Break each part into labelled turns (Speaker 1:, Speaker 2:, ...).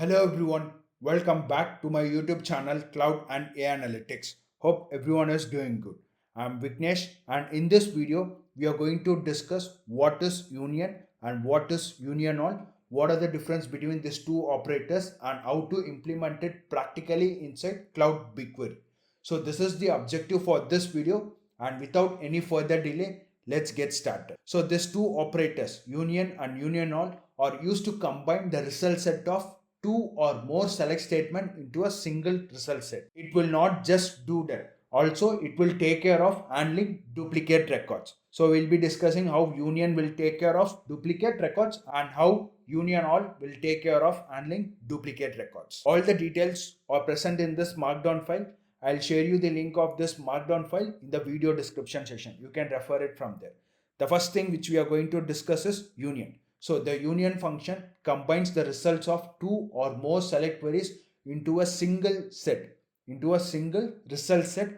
Speaker 1: Hello everyone, welcome back to my YouTube channel Cloud and AI Analytics. Hope everyone is doing good. I'm Vignesh and in this video we are going to discuss what is union and what is union all, what are the difference between these two operators and how to implement it practically inside Cloud Bigquery. So this is the objective for this video and without any further delay, let's get started. So these two operators, union and union all, are used to combine the result set of two or more select statement into a single result set. It will not just do that. Also, it will take care of handling duplicate records. So we'll be discussing how union will take care of duplicate records and how union all will take care of handling duplicate records. All the details are present in this markdown file. I'll share you the link of this markdown file in the video description section. You can refer it from there. The first thing which we are going to discuss is union. So the union function combines the results of two or more select queries into a single set, into a single result set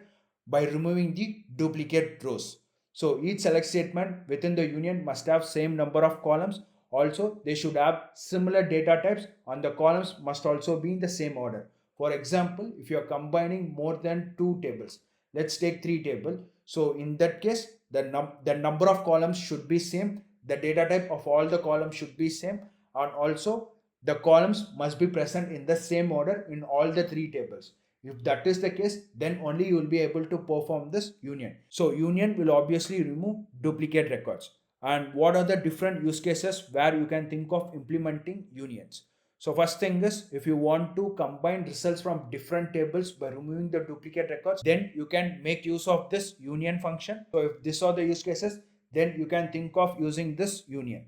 Speaker 1: by removing the duplicate rows. So each select statement within the union must have same number of columns. Also, they should have similar data types and the columns must also be in the same order. For example, if you are combining more than two tables, let's take three tables. So in that case, the number of columns should be same, the data type of all the columns should be same, and also the columns must be present in the same order in all the three tables. If that is the case, then only you will be able to perform this union. So union will obviously remove duplicate records. And what are the different use cases where you can think of implementing unions? So first thing is, if you want to combine results from different tables by removing the duplicate records, then you can make use of this union function. So if these are the use cases, then you can think of using this union.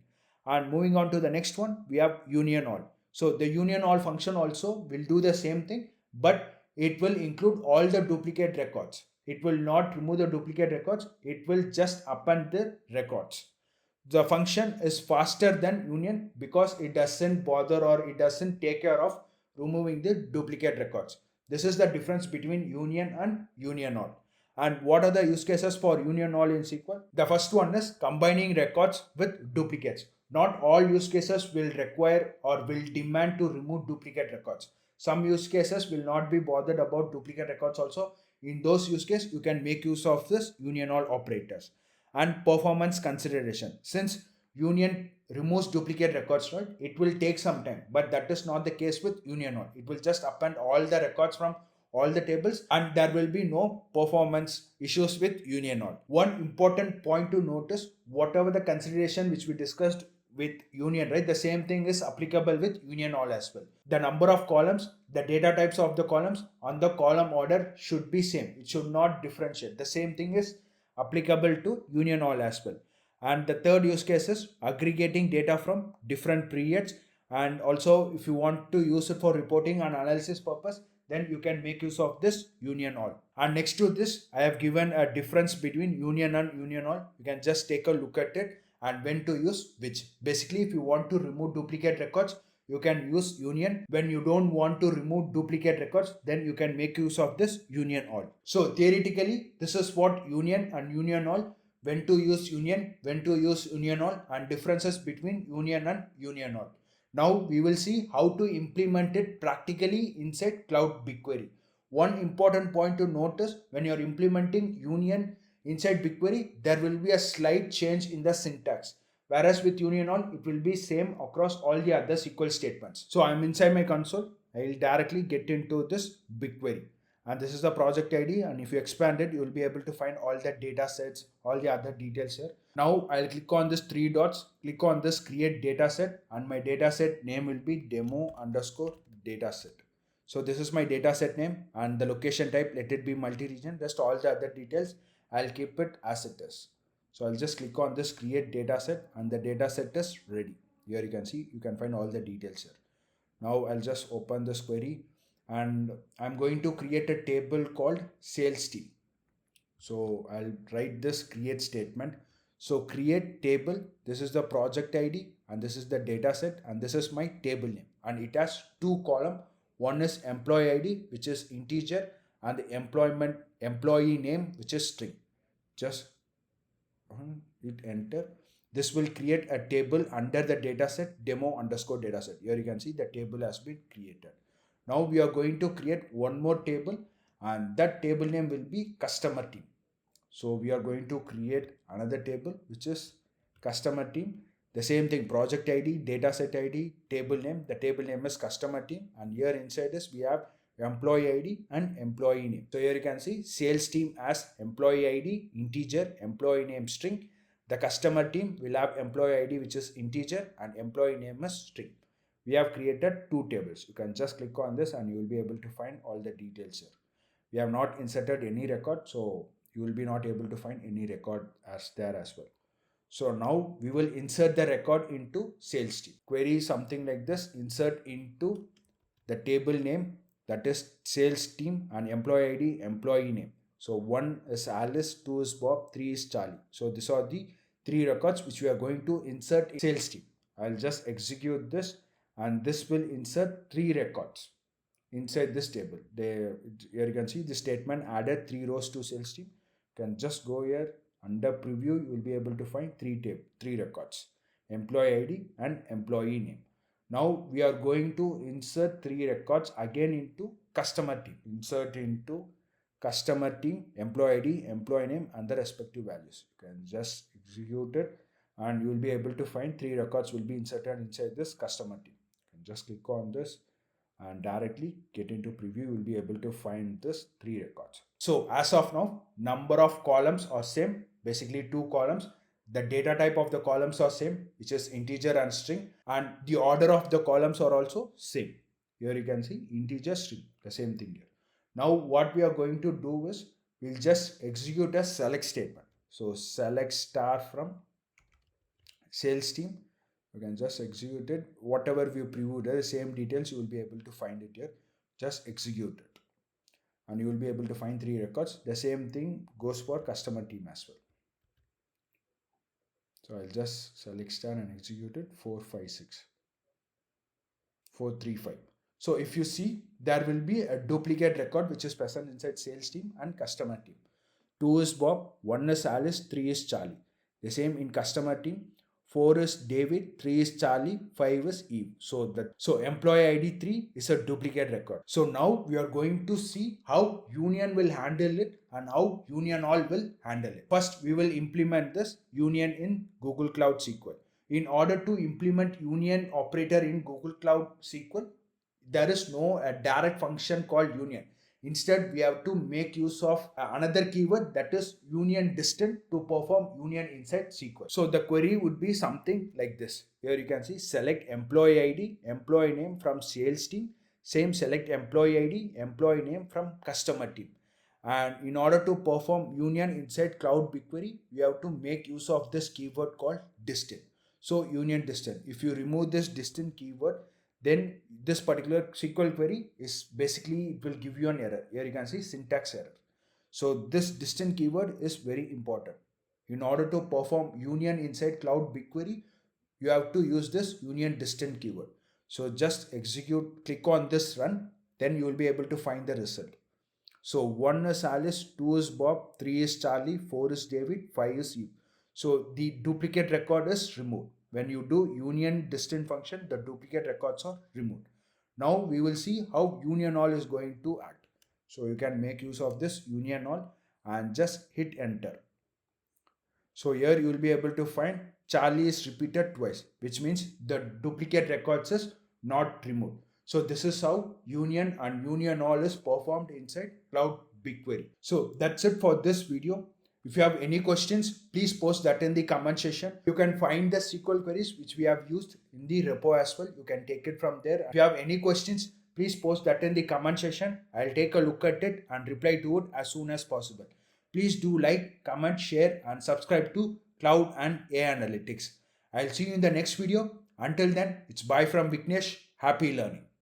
Speaker 1: And moving on to the next one, we have union all. So the union all function also will do the same thing, but it will include all the duplicate records. It will not remove the duplicate records. It will just append the records. The function is faster than union because it doesn't bother or it doesn't take care of removing the duplicate records. This is the difference between union and union all. And what are the use cases for union all in SQL? The first one is combining records with duplicates. Not all use cases will require or will demand to remove duplicate records. Some use cases will not be bothered about duplicate records also. In those use cases, you can make use of this union all operators. And performance consideration. Since union removes duplicate records, right, it will take some time, but that is not the case with union all. It will just append all the records from all the tables and there will be no performance issues with union all. One important point to notice, whatever the consideration which we discussed with union, right, the same thing is applicable with union all as well. The number of columns, the data types of the columns on the column order should be same. It should not differentiate. The same thing is applicable to union all as well. And the third use case is aggregating data from different periods, and also if you want to use it for reporting and analysis purpose, then you can make use of this union all. And next to this, I have given a difference between union and union all. You can just take a look at it and when to use which. Basically, if you want to remove duplicate records, you can use union. When you don't want to remove duplicate records, then you can make use of this union all. So theoretically, this is what union and union all, when to use union, when to use union all, and differences between union and union all. Now we will see how to implement it practically inside Cloud Bigquery. One important point to notice, when you are implementing union inside BigQuery, there will be a slight change in the syntax. Whereas with union all, it will be same across all the other SQL statements. So I'm inside my console. I will directly get into this BigQuery. And this is the project ID. And if you expand it, you will be able to find all the data sets, all the other details here. Now I'll click on this three dots, click on this create dataset, and my dataset name will be demo underscore dataset. So this is my dataset name and the location type, let it be multi-region. Just all the other details, I'll keep it as it is. So I'll just click on this create dataset and the dataset is ready. Here you can see, you can find all the details here. Now I'll just open this query and I'm going to create a table called sales team. So I'll write this create statement. So create table, this is the project ID and this is the dataset and this is my table name, and it has two columns. One is employee ID, which is integer, and the employee name, which is string. Just hit enter. this will create a table under the dataset demo underscore dataset. Here you can see the table has been created. Now we are going to create one more table, and that table name will be customer team. So we are going to create another table which is customer team. The same thing, project ID, dataset ID, table name. The table name is customer team, and here inside this we have employee ID and employee name. So here you can see sales team as employee ID integer, employee name string. The customer team will have employee ID which is integer and employee name is string. We have created two tables. You can just click on this and you will be able to find all the details here. We have not inserted any record, so you will be not able to find any record as there as well. So now we will insert the record into sales team. Query something like this: insert into the table name, that is sales team, and employee ID, employee name. So 1 is Alice, 2 is Bob, 3 is Charlie. So these are the 3 records which we are going to insert in sales team. I'll just execute this, and this will insert 3 records inside this table. Here you can see the statement added 3 rows to sales team. You can just go here under preview. You will be able to find 3 records: employee ID and employee name. Now we are going to insert 3 records again into customer team. Insert into customer team, employee ID, employee name, and the respective values. You can just execute it, and you will be able to find 3 records will be inserted inside this customer team. You can just click on this and directly get into preview. You will be able to find this 3 records. So as of now, number of columns are same, basically 2 columns. The data type of the columns are same, which is integer and string, and the order of the columns are also same. Here you can see integer, string, the same thing here. Now what we are going to do is we'll just execute a select statement. So select star from sales team. You can just execute it. Whatever we previewed, the same details, you will be able to find it here. Just execute it, and you will be able to find 3 records. The same thing goes for customer team as well. So I'll just select star and execute it. 456 435. So if you see, there will be a duplicate record which is present inside sales team and customer team. 2 is Bob, 1 is Alice, 3 is Charlie. The same in customer team. 4 is David, 3 is Charlie, 5 is Eve. So employee ID 3 is a duplicate record. So now we are going to see how union will handle it and how union all will handle it. First, we will implement this union in Google Cloud SQL. In order to implement union operator in Google Cloud SQL, there is no direct function called union. Instead, we have to make use of another keyword, that is union distant, to perform union inside SQL. So the query would be something like this. Here you can see select employee ID, employee name from sales team. Same, select employee ID, employee name from customer team. And in order to perform union inside Cloud Bigquery, we have to make use of this keyword called distant. So union distant. If you remove this distant keyword, then this particular SQL query is basically, it will give you an error. Here you can see syntax error. So this distant keyword is very important. In order to perform union inside Cloud Bigquery, you have to use this union distant keyword. So just execute, click on this run, then you will be able to find the result. So 1 is Alice, 2 is Bob, 3 is Charlie, 4 is David, 5 is Eve. So the duplicate record is removed. When you do union distant function, the duplicate records are removed. Now we will see how union all is going to act. So you can make use of this union all and just hit enter. So here you will be able to find Charlie is repeated twice, which means the duplicate records is not removed. So this is how union and union all is performed inside Cloud Bigquery. So that's it for this video. If you have any questions, please post that in the comment section. You can find the SQL queries which we have used in the repo as well. You can take it from there. If you have any questions, please post that in the comment section. I'll take a look at it and reply to it as soon as possible. Please do like, comment, share, and subscribe to Cloud and AI Analytics. I'll see you in the next video. Until then, it's bye from Vignesh. Happy learning.